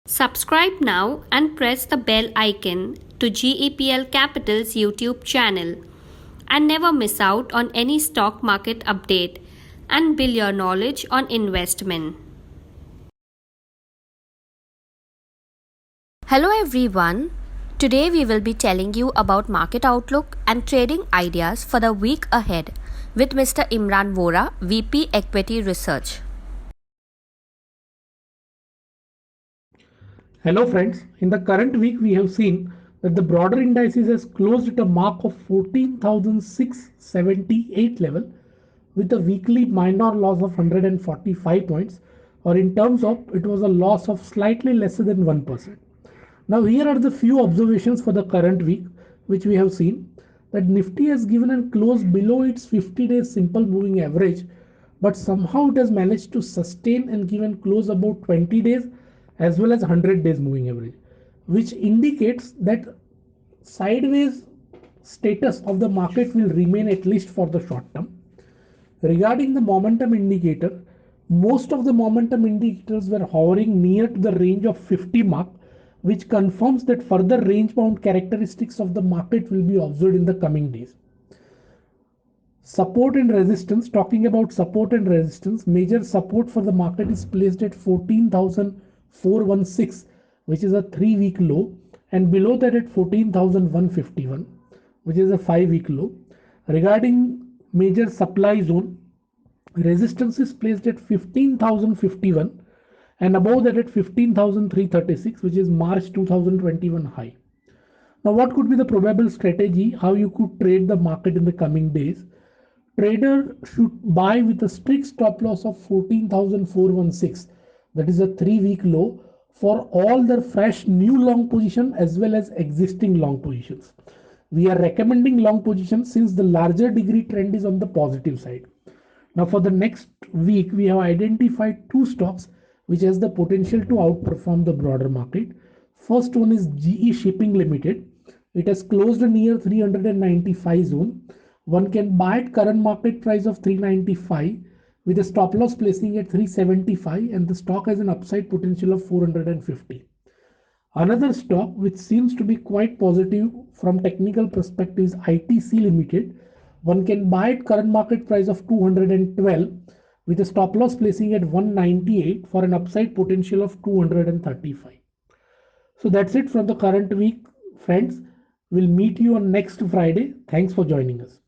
Subscribe now and press the bell icon to GEPL Capital's YouTube channel and never miss out on any stock market update and build your knowledge on investment. Hello everyone. Today we will be telling you about market outlook and trading ideas for the week ahead with Mr. Imran Vora, VP Equity Research. Hello friends, in the current week we have seen that the broader indices has closed at a mark of 14,678 level with a weekly minor loss of 145 points, or in terms of it was a loss of slightly lesser than 1%. Now here are the few observations for the current week which we have seen that Nifty has given a close below its 50-day simple moving average, but somehow it has managed to sustain and given close about 20 days as well as 100 days moving average, which indicates that sideways status of the market will remain at least for the short term. Regarding the momentum indicator, most of the momentum indicators were hovering near to the range of 50 mark, which confirms that further range bound characteristics of the market will be observed in the coming days. Support and resistance, talking about support and resistance, major support for the market is placed at 14,416, which is a 3-week low, and below that at 14,151, which is a 5-week low. Regarding major supply zone, resistance is placed at 15,051 and above that at 15,336, which is March 2021 high. Now what could be the probable strategy how you could trade the market in the coming days? Trader should buy with a strict stop loss of 14,416, that is a 3-week low, for all the fresh new long position as well as existing long positions. We are recommending long positions since the larger degree trend is on the positive side. Now for the next week we have identified two stocks which has the potential to outperform the broader market. First one is GE Shipping Limited. It has closed near 395 zone. One can buy at current market price of 395 with a stop loss placing at 375, and the stock has an upside potential of 450. Another stock which seems to be quite positive from technical perspective is ITC Limited. One can buy at current market price of 212 with a stop loss placing at 198 for an upside potential of 235. So that's it from the current week, friends. We'll meet you on next Friday. Thanks for joining us.